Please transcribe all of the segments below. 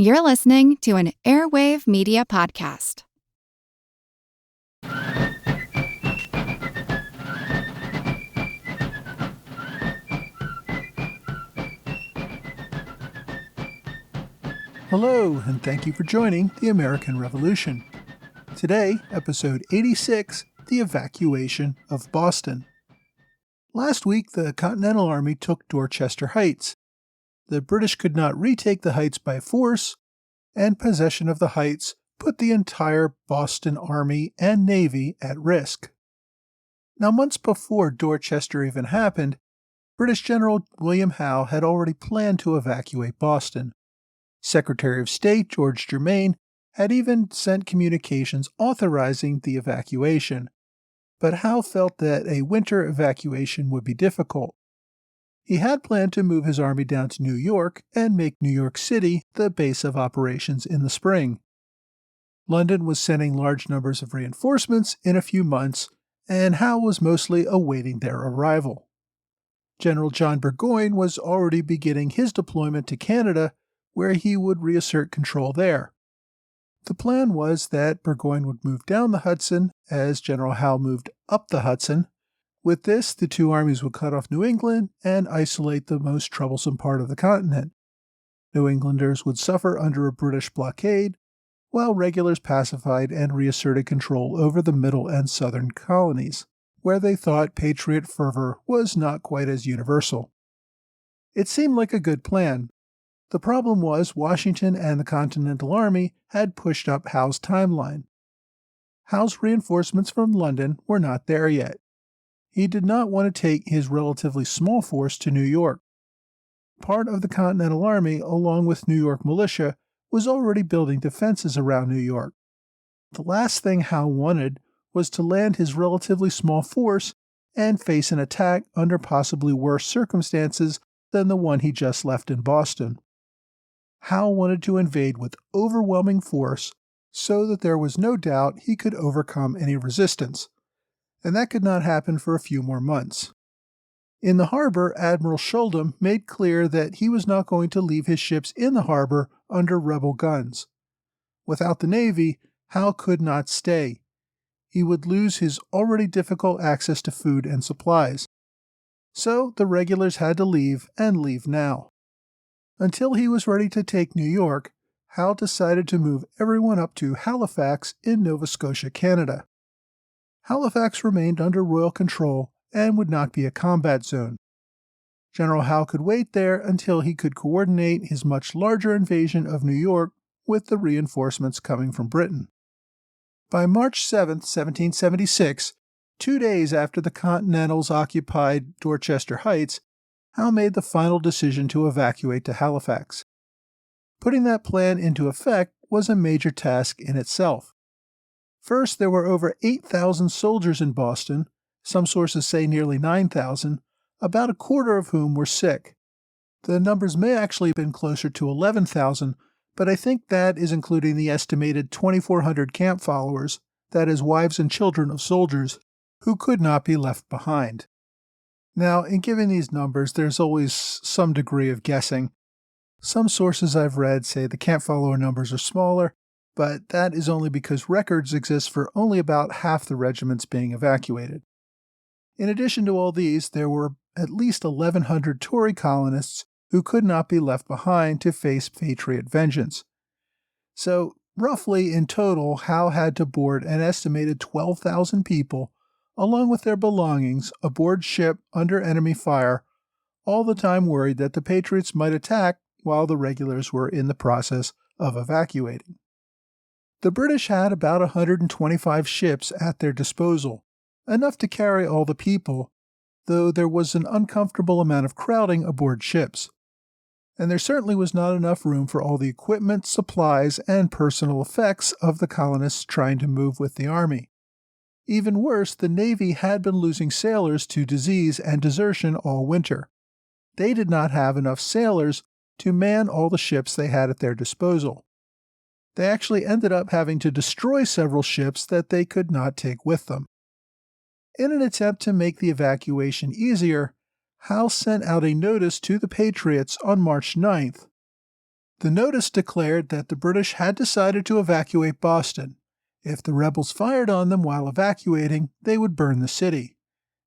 You're listening to an Airwave Media Podcast. Hello, and thank you for joining the American Revolution. Today, episode 86, The Evacuation of Boston. Last week, the Continental Army took Dorchester Heights. The British could not retake the heights by force, and possession of the heights put the entire Boston Army and Navy at risk. Now, months before Dorchester even happened, British General William Howe had already planned to evacuate Boston. Secretary of State George Germain had even sent communications authorizing the evacuation, but Howe felt that a winter evacuation would be difficult. He had planned to move his army down to New York and make New York City the base of operations in the spring. London was sending large numbers of reinforcements in a few months, and Howe was mostly awaiting their arrival. General John Burgoyne was already beginning his deployment to Canada, where he would reassert control there. The plan was that Burgoyne would move down the Hudson as General Howe moved up the Hudson. With this, the two armies would cut off New England and isolate the most troublesome part of the continent. New Englanders would suffer under a British blockade, while regulars pacified and reasserted control over the middle and southern colonies, where they thought patriot fervor was not quite as universal. It seemed like a good plan. The problem was Washington and the Continental Army had pushed up Howe's timeline. Howe's reinforcements from London were not there yet. He did not want to take his relatively small force to New York. Part of the Continental Army, along with New York militia, was already building defenses around New York. The last thing Howe wanted was to land his relatively small force and face an attack under possibly worse circumstances than the one he just left in Boston. Howe wanted to invade with overwhelming force so that there was no doubt he could overcome any resistance, and that could not happen for a few more months. In the harbor, Admiral Shuldam made clear that he was not going to leave his ships in the harbor under rebel guns. Without the Navy, Howe could not stay. He would lose his already difficult access to food and supplies. So the regulars had to leave, and leave now. Until he was ready to take New York, Howe decided to move everyone up to Halifax in Nova Scotia, Canada. Halifax remained under royal control and would not be a combat zone. General Howe could wait there until he could coordinate his much larger invasion of New York with the reinforcements coming from Britain. By March 7, 1776, 2 days after the Continentals occupied Dorchester Heights, Howe made the final decision to evacuate to Halifax. Putting that plan into effect was a major task in itself. First, there were over 8,000 soldiers in Boston, some sources say nearly 9,000, about a quarter of whom were sick. The numbers may actually have been closer to 11,000, but I think that is including the estimated 2,400 camp followers, that is, wives and children of soldiers, who could not be left behind. Now, in giving these numbers, there's always some degree of guessing. Some sources I've read say the camp follower numbers are smaller, but that is only because records exist for only about half the regiments being evacuated. In addition to all these, there were at least 1,100 Tory colonists who could not be left behind to face Patriot vengeance. So, roughly in total, Howe had to board an estimated 12,000 people, along with their belongings, aboard ship under enemy fire, all the time worried that the Patriots might attack while the regulars were in the process of evacuating. The British had about 125 ships at their disposal, enough to carry all the people, though there was an uncomfortable amount of crowding aboard ships. And there certainly was not enough room for all the equipment, supplies, and personal effects of the colonists trying to move with the army. Even worse, the Navy had been losing sailors to disease and desertion all winter. They did not have enough sailors to man all the ships they had at their disposal. They actually ended up having to destroy several ships that they could not take with them. In an attempt to make the evacuation easier, Howe sent out a notice to the Patriots on March 9th. The notice declared that the British had decided to evacuate Boston. If the rebels fired on them while evacuating, they would burn the city.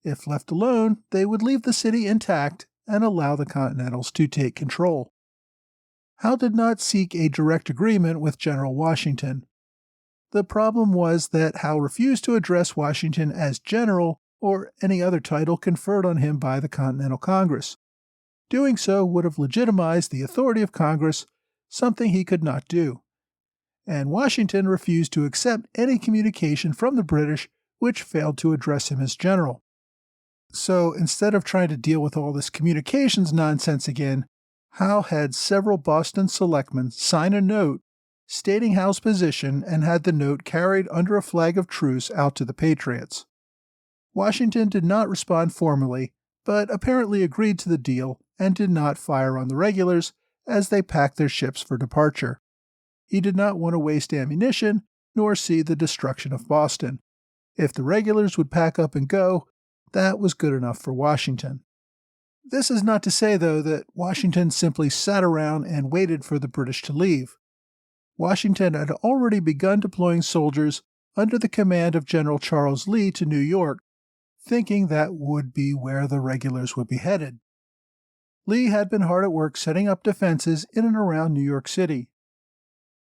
If left alone, they would leave the city intact and allow the Continentals to take control. Howe did not seek a direct agreement with General Washington. The problem was that Howe refused to address Washington as general or any other title conferred on him by the Continental Congress. Doing so would have legitimized the authority of Congress, something he could not do. And Washington refused to accept any communication from the British which failed to address him as general. So instead of trying to deal with all this communications nonsense again, Howe had several Boston selectmen sign a note stating Howe's position and had the note carried under a flag of truce out to the Patriots. Washington did not respond formally, but apparently agreed to the deal and did not fire on the regulars as they packed their ships for departure. He did not want to waste ammunition nor see the destruction of Boston. If the regulars would pack up and go, that was good enough for Washington. This is not to say, though, that Washington simply sat around and waited for the British to leave. Washington had already begun deploying soldiers under the command of General Charles Lee to New York, thinking that would be where the regulars would be headed. Lee had been hard at work setting up defenses in and around New York City.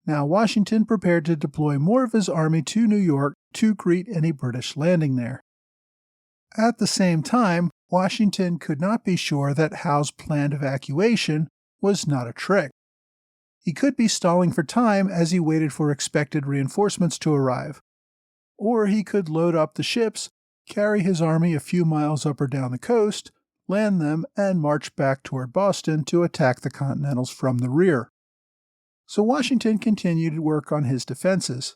Now Washington prepared to deploy more of his army to New York to greet any British landing there. At the same time, Washington could not be sure that Howe's planned evacuation was not a trick. He could be stalling for time as he waited for expected reinforcements to arrive. Or he could load up the ships, carry his army a few miles up or down the coast, land them, and march back toward Boston to attack the Continentals from the rear. So Washington continued to work on his defenses.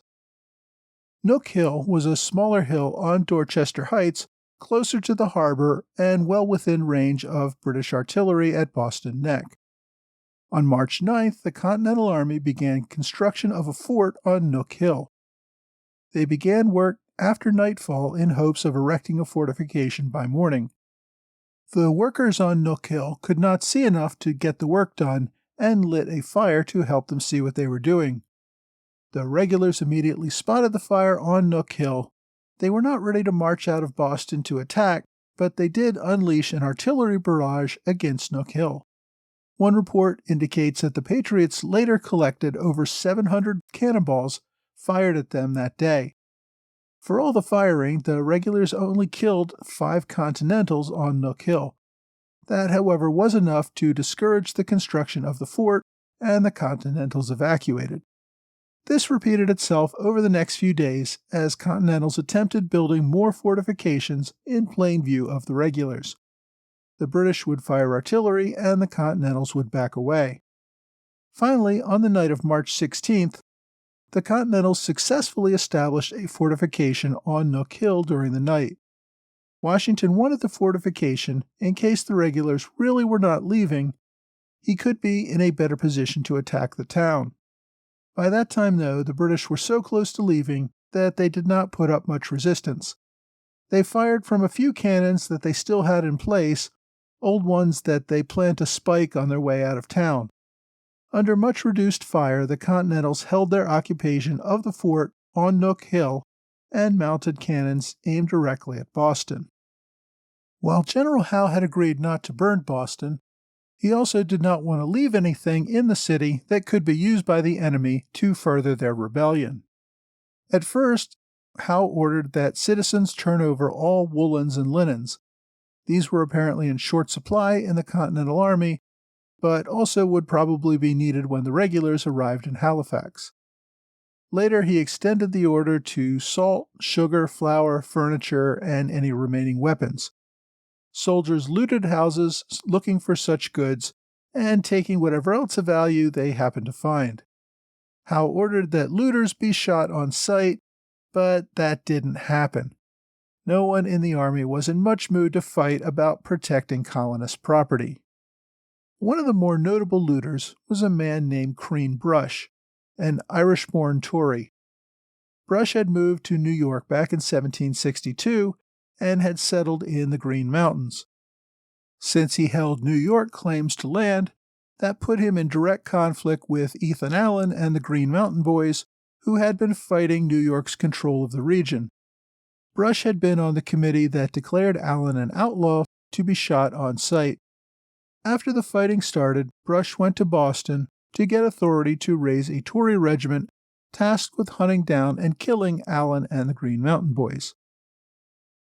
Nook Hill was a smaller hill on Dorchester Heights, closer to the harbor and well within range of British artillery at Boston Neck. On March 9th, the Continental Army began construction of a fort on Nook Hill. They began work after nightfall in hopes of erecting a fortification by morning. The workers on Nook Hill could not see enough to get the work done and lit a fire to help them see what they were doing. The regulars immediately spotted the fire on Nook Hill. They were not ready to march out of Boston to attack, but they did unleash an artillery barrage against Nook Hill. One report indicates that the Patriots later collected over 700 cannonballs fired at them that day. For all the firing, the regulars only killed 5 Continentals on Nook Hill. That, however, was enough to discourage the construction of the fort, and the Continentals evacuated. This repeated itself over the next few days as Continentals attempted building more fortifications in plain view of the regulars. The British would fire artillery and the Continentals would back away. Finally, on the night of March 16th, the Continentals successfully established a fortification on Nook Hill during the night. Washington wanted the fortification in case the regulars really were not leaving. He could be in a better position to attack the town. By that time, though, the British were so close to leaving that they did not put up much resistance. They fired from a few cannons that they still had in place, old ones that they planned to spike on their way out of town. Under much reduced fire, the Continentals held their occupation of the fort on Nook Hill and mounted cannons aimed directly at Boston. While General Howe had agreed not to burn Boston, he also did not want to leave anything in the city that could be used by the enemy to further their rebellion. At first, Howe ordered that citizens turn over all woolens and linens. These were apparently in short supply in the Continental Army, but also would probably be needed when the regulars arrived in Halifax. Later, he extended the order to salt, sugar, flour, furniture, and any remaining weapons. Soldiers looted houses looking for such goods and taking whatever else of value they happened to find. Howe ordered that looters be shot on sight, but that didn't happen. No one in the army was in much mood to fight about protecting colonist property. One of the more notable looters was a man named Crean Brush, an Irish-born Tory. Brush had moved to New York back in 1762 and had settled in the Green Mountains. Since he held New York claims to land, That put him in direct conflict with Ethan Allen and the Green Mountain Boys, who had been fighting New York's control of the region. Brush had been on the committee that declared Allen an outlaw to be shot on sight. After the fighting started, Brush went to Boston to get authority to raise a Tory regiment tasked with hunting down and killing Allen and the Green Mountain Boys.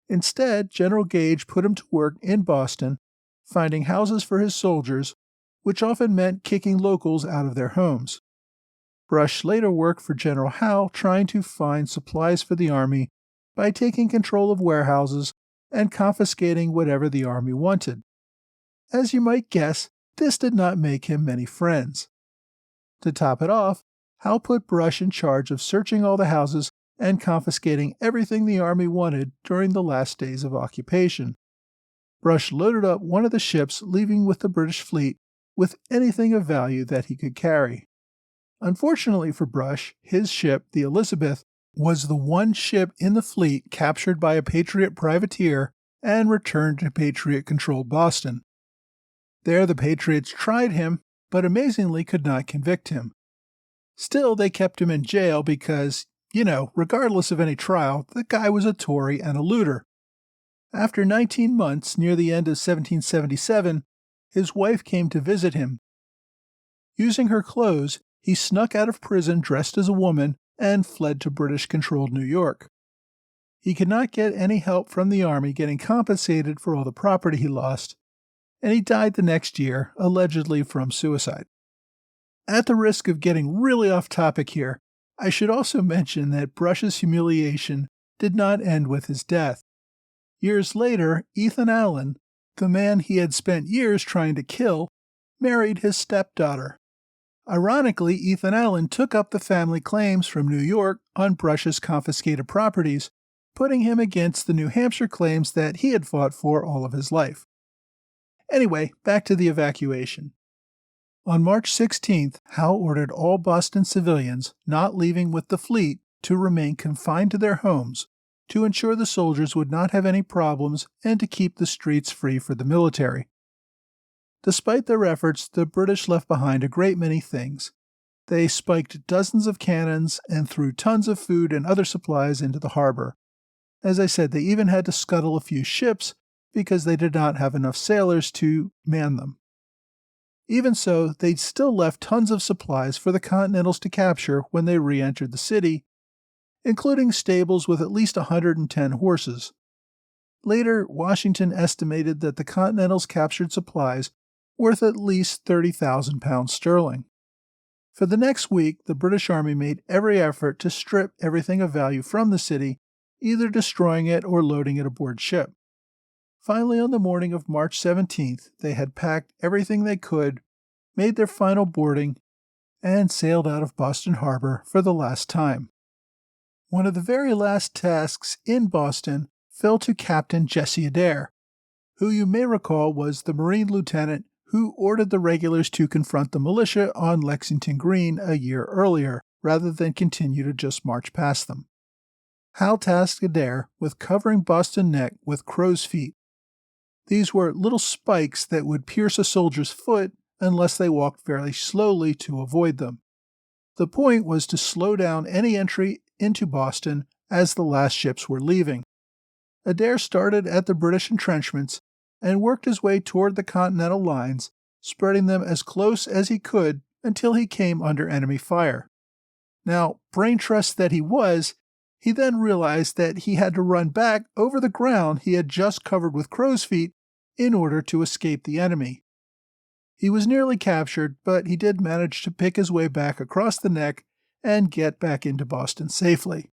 Instead, General Gage put him to work in Boston, finding houses for his soldiers, which often meant kicking locals out of their homes. Brush later worked for General Howe, trying to find supplies for the army by taking control of warehouses and confiscating whatever the army wanted. As you might guess, this did not make him many friends. To top it off, Howe put Brush in charge of searching all the houses and confiscating everything the army wanted during the last days of occupation. Brush loaded up one of the ships leaving with the British fleet with anything of value that he could carry. Unfortunately for Brush, his ship, the Elizabeth, was the one ship in the fleet captured by a Patriot privateer and returned to Patriot-controlled Boston. There the Patriots tried him, but amazingly could not convict him. Still, they kept him in jail because, regardless of any trial, the guy was a Tory and a looter. After 19 months, near the end of 1777, his wife came to visit him. Using her clothes, he snuck out of prison dressed as a woman and fled to British-controlled New York. He could not get any help from the army getting compensated for all the property he lost, and he died the next year, allegedly from suicide. At the risk of getting really off topic here, I should also mention that Brush's humiliation did not end with his death. Years later, Ethan Allen, the man he had spent years trying to kill, married his stepdaughter. Ironically, Ethan Allen took up the family claims from New York on Brush's confiscated properties, putting him against the New Hampshire claims that he had fought for all of his life. Anyway, back to the evacuation. On March 16th, Howe ordered all Boston civilians not leaving with the fleet to remain confined to their homes to ensure the soldiers would not have any problems and to keep the streets free for the military. Despite their efforts, the British left behind a great many things. They spiked dozens of cannons and threw tons of food and other supplies into the harbor. As I said, they even had to scuttle a few ships because they did not have enough sailors to man them. Even so, they still left tons of supplies for the Continentals to capture when they re-entered the city, including stables with at least 110 horses. Later, Washington estimated that the Continentals captured supplies worth at least 30,000 pounds sterling. For the next week, the British Army made every effort to strip everything of value from the city, either destroying it or loading it aboard ship. Finally, on the morning of March 17th, they had packed everything they could, made their final boarding, and sailed out of Boston Harbor for the last time. One of the very last tasks in Boston fell to Captain Jesse Adair, who you may recall was the Marine lieutenant who ordered the regulars to confront the militia on Lexington Green a year earlier, rather than continue to just march past them. Howe tasked Adair with covering Boston Neck with crow's feet. These were little spikes that would pierce a soldier's foot unless they walked fairly slowly to avoid them. The point was to slow down any entry into Boston as the last ships were leaving. Adair started at the British entrenchments and worked his way toward the Continental lines, spreading them as close as he could until he came under enemy fire. Now, brain trust that he was, he then realized that he had to run back over the ground he had just covered with crow's feet in order to escape the enemy. He was nearly captured, but he did manage to pick his way back across the neck and get back into Boston safely.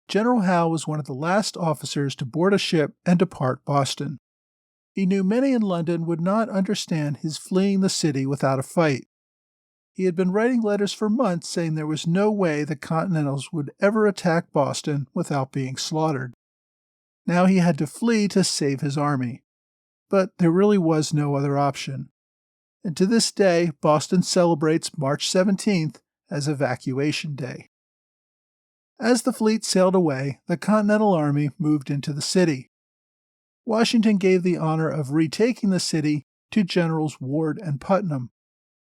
General Howe was one of the last officers to board a ship and depart Boston. He knew many in London would not understand his fleeing the city without a fight. He had been writing letters for months saying there was no way the Continentals would ever attack Boston without being slaughtered. Now he had to flee to save his army. But there really was no other option. And to this day, Boston celebrates March 17th as Evacuation Day. As the fleet sailed away, the Continental Army moved into the city. Washington gave the honor of retaking the city to Generals Ward and Putnam,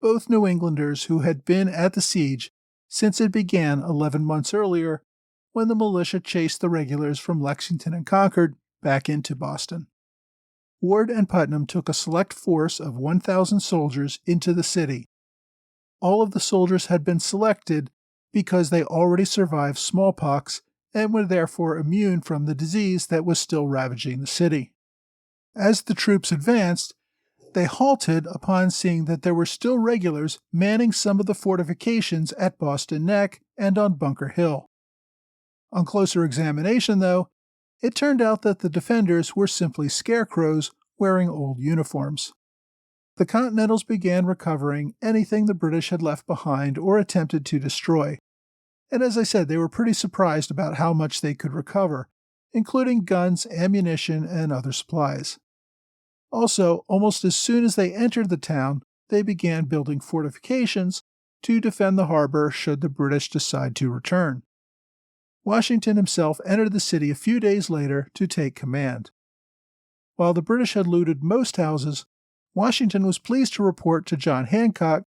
both New Englanders who had been at the siege since it began 11 months earlier when the militia chased the regulars from Lexington and Concord back into Boston. Ward and Putnam took a select force of 1,000 soldiers into the city. All of the soldiers had been selected because they already survived smallpox and were therefore immune from the disease that was still ravaging the city. As the troops advanced, they halted upon seeing that there were still regulars manning some of the fortifications at Boston Neck and on Bunker Hill. On closer examination, though, it turned out that the defenders were simply scarecrows wearing old uniforms. The Continentals began recovering anything the British had left behind or attempted to destroy, and as I said, they were pretty surprised about how much they could recover, including guns, ammunition, and other supplies. Also, almost as soon as they entered the town, they began building fortifications to defend the harbor should the British decide to return. Washington himself entered the city a few days later to take command. While the British had looted most houses, Washington was pleased to report to John Hancock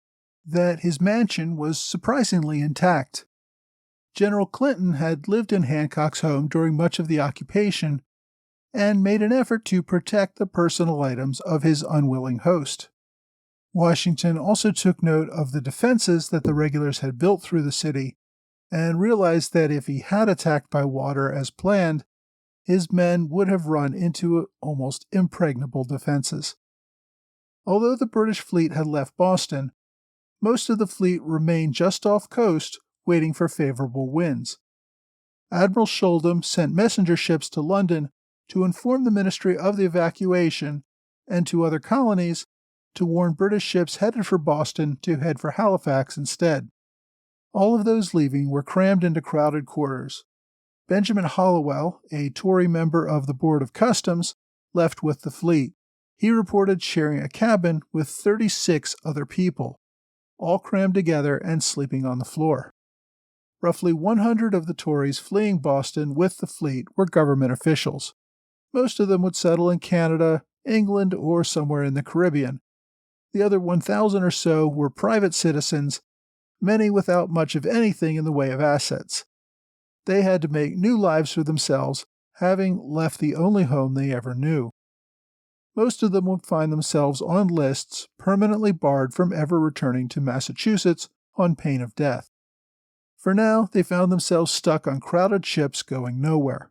that his mansion was surprisingly intact. General Clinton had lived in Hancock's home during much of the occupation and made an effort to protect the personal items of his unwilling host. Washington also took note of the defenses that the regulars had built through the city and realized that if he had attacked by water as planned, his men would have run into almost impregnable defenses. Although the British fleet had left Boston, most of the fleet remained just off coast waiting for favorable winds. Admiral Sholden sent messenger ships to London to inform the Ministry of the Evacuation and to other colonies to warn British ships headed for Boston to head for Halifax instead. All of those leaving were crammed into crowded quarters. Benjamin Halliwell, a Tory member of the Board of Customs, left with the fleet. He reported sharing a cabin with 36 other people, all crammed together and sleeping on the floor. Roughly 100 of the Tories fleeing Boston with the fleet were government officials. Most of them would settle in Canada, England, or somewhere in the Caribbean. The other 1,000 or so were private citizens, many without much of anything in the way of assets. They had to make new lives for themselves, having left the only home they ever knew. Most of them would find themselves on lists permanently barred from ever returning to Massachusetts on pain of death. For now, they found themselves stuck on crowded ships going nowhere.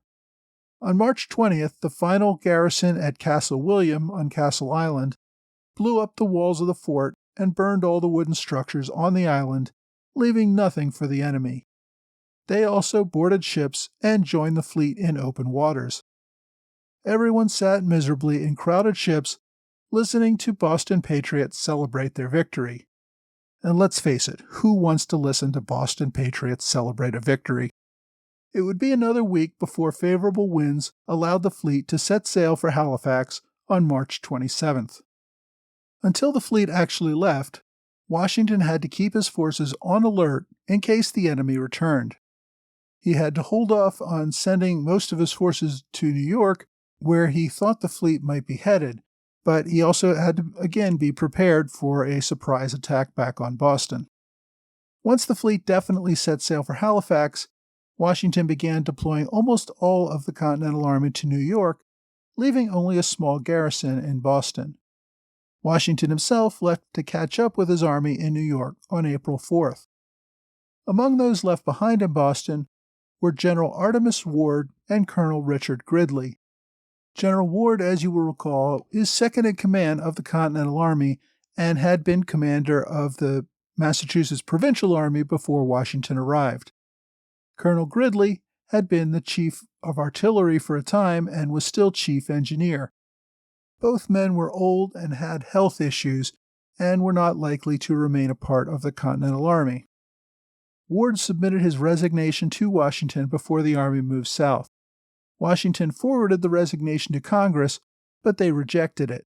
On March 20th, the final garrison at Castle William on Castle Island blew up the walls of the fort and burned all the wooden structures on the island, leaving nothing for the enemy. They also boarded ships and joined the fleet in open waters. Everyone sat miserably in crowded ships, listening to Boston patriots celebrate their victory. And let's face it, who wants to listen to Boston patriots celebrate a victory? It would be another week before favorable winds allowed the fleet to set sail for Halifax on March 27th. Until the fleet actually left, Washington had to keep his forces on alert in case the enemy returned. He had to hold off on sending most of his forces to New York, where he thought the fleet might be headed, but he also had to again be prepared for a surprise attack back on Boston. Once the fleet definitely set sail for Halifax, Washington began deploying almost all of the Continental Army to New York, leaving only a small garrison in Boston. Washington himself left to catch up with his army in New York on April 4th. Among those left behind in Boston were General Artemas Ward and Colonel Richard Gridley. General Ward, as you will recall, is second in command of the Continental Army and had been commander of the Massachusetts Provincial Army before Washington arrived. Colonel Gridley had been the chief of artillery for a time and was still chief engineer. Both men were old and had health issues and were not likely to remain a part of the Continental Army. Ward submitted his resignation to Washington before the army moved south. Washington forwarded the resignation to Congress, but they rejected it.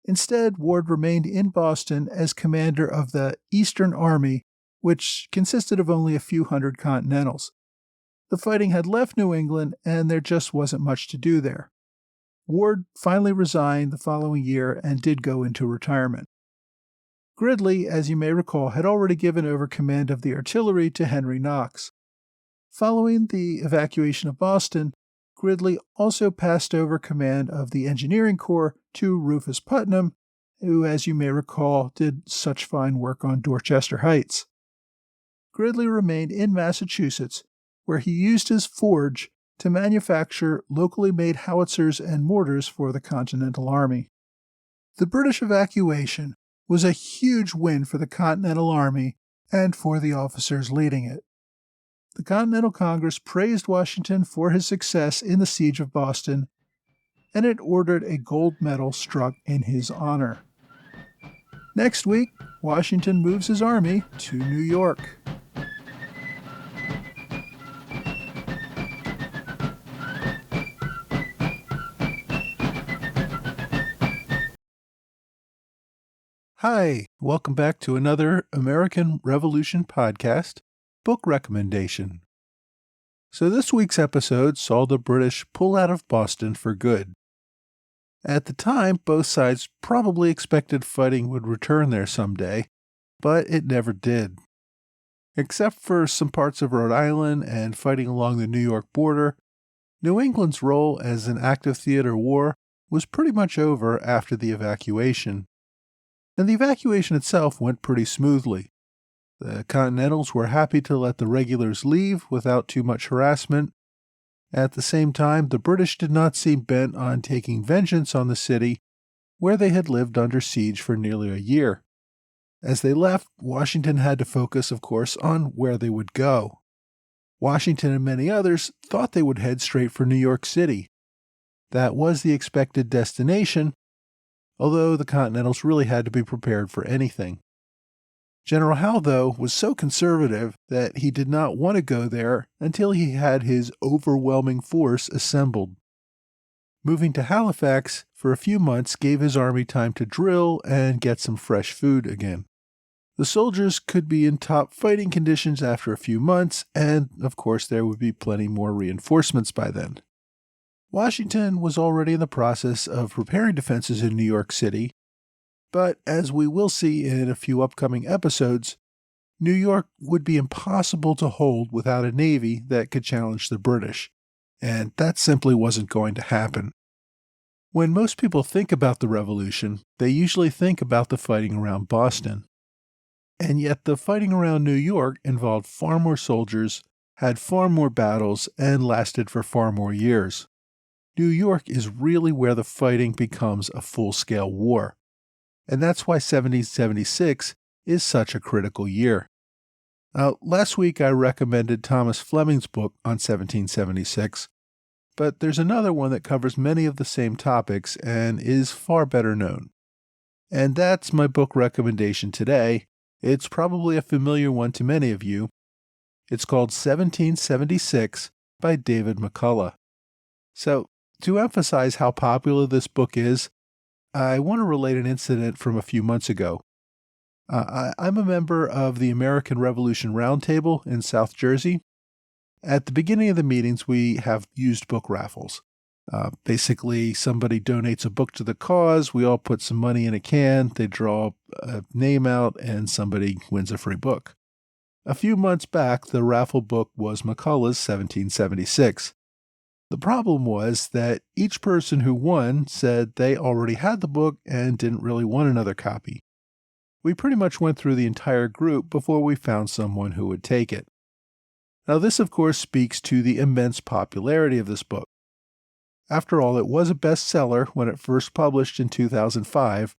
Instead, Ward remained in Boston as commander of the Eastern Army, which consisted of only a few hundred Continentals. The fighting had left New England, and there just wasn't much to do there. Ward finally resigned the following year and did go into retirement. Gridley, as you may recall, had already given over command of the artillery to Henry Knox. Following the evacuation of Boston, Gridley also passed over command of the engineering corps to Rufus Putnam, who, as you may recall, did such fine work on Dorchester Heights. Gridley remained in Massachusetts, where he used his forge to manufacture locally made howitzers and mortars for the Continental Army. The British evacuation was a huge win for the Continental Army and for the officers leading it. The Continental Congress praised Washington for his success in the siege of Boston, and it ordered a gold medal struck in his honor. Next week, Washington moves his army to New York. Hi, welcome back to another American Revolution podcast book recommendation. So this week's episode saw the British pull out of Boston for good. At the time, both sides probably expected fighting would return there someday, but it never did. Except for some parts of Rhode Island and fighting along the New York border, New England's role as an active theater war was pretty much over after the evacuation. And the evacuation itself went pretty smoothly. The Continentals were happy to let the regulars leave without too much harassment. At the same time, the British did not seem bent on taking vengeance on the city, where they had lived under siege for nearly a year. As they left, Washington had to focus, of course, on where they would go. Washington and many others thought they would head straight for New York City. That was the expected destination, although the Continentals really had to be prepared for anything. General Howe, though, was so conservative that he did not want to go there until he had his overwhelming force assembled. Moving to Halifax for a few months gave his army time to drill and get some fresh food again. The soldiers could be in top fighting conditions after a few months, and of course there would be plenty more reinforcements by then. Washington was already in the process of preparing defenses in New York City, but as we will see in a few upcoming episodes, New York would be impossible to hold without a navy that could challenge the British, and that simply wasn't going to happen. When most people think about the Revolution, they usually think about the fighting around Boston. And yet the fighting around New York involved far more soldiers, had far more battles, and lasted for far more years. New York is really where the fighting becomes a full-scale war. And that's why 1776 is such a critical year. Now, last week I recommended Thomas Fleming's book on 1776, but there's another one that covers many of the same topics and is far better known. And that's my book recommendation today. It's probably a familiar one to many of you. It's called 1776 by David McCullough. So, to emphasize how popular this book is, I want to relate an incident from a few months ago. I'm a member of the American Revolution Roundtable in South Jersey. At the beginning of the meetings, we have used book raffles. Basically, somebody donates a book to the cause, we all put some money in a can, they draw a name out, and somebody wins a free book. A few months back, the raffle book was McCullough's 1776. The problem was that each person who won said they already had the book and didn't really want another copy. We pretty much went through the entire group before we found someone who would take it. Now this, of course, speaks to the immense popularity of this book. After all, it was a bestseller when it first published in 2005.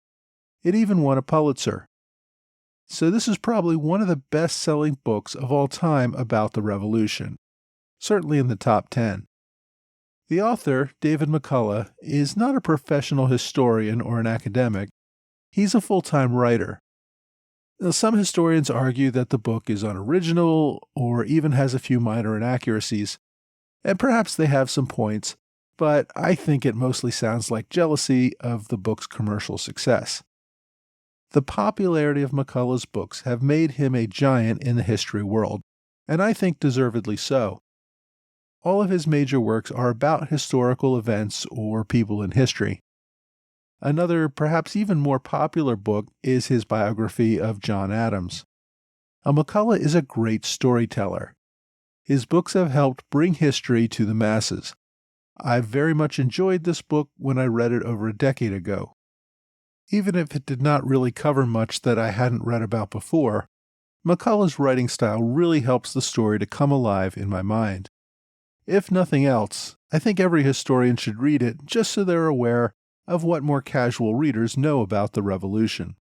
It even won a Pulitzer. So this is probably one of the best-selling books of all time about the Revolution, certainly in the top 10. The author, David McCullough, is not a professional historian or an academic. He's a full-time writer. Now, some historians argue that the book is unoriginal or even has a few minor inaccuracies, and perhaps they have some points, but I think it mostly sounds like jealousy of the book's commercial success. The popularity of McCullough's books have made him a giant in the history world, and I think deservedly so. All of his major works are about historical events or people in history. Another, perhaps even more popular book is his biography of John Adams. McCullough is a great storyteller. His books have helped bring history to the masses. I very much enjoyed this book when I read it over a decade ago. Even if it did not really cover much that I hadn't read about before, McCullough's writing style really helps the story to come alive in my mind. If nothing else, I think every historian should read it just so they're aware of what more casual readers know about the Revolution.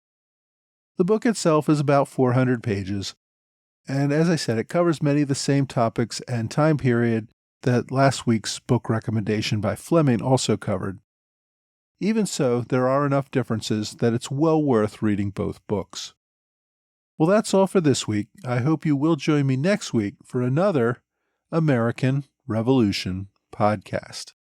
The book itself is about 400 pages, and as I said, it covers many of the same topics and time period that last week's book recommendation by Fleming also covered. Even so, there are enough differences that it's well worth reading both books. Well, that's all for this week. I hope you will join me next week for another American Revolution podcast.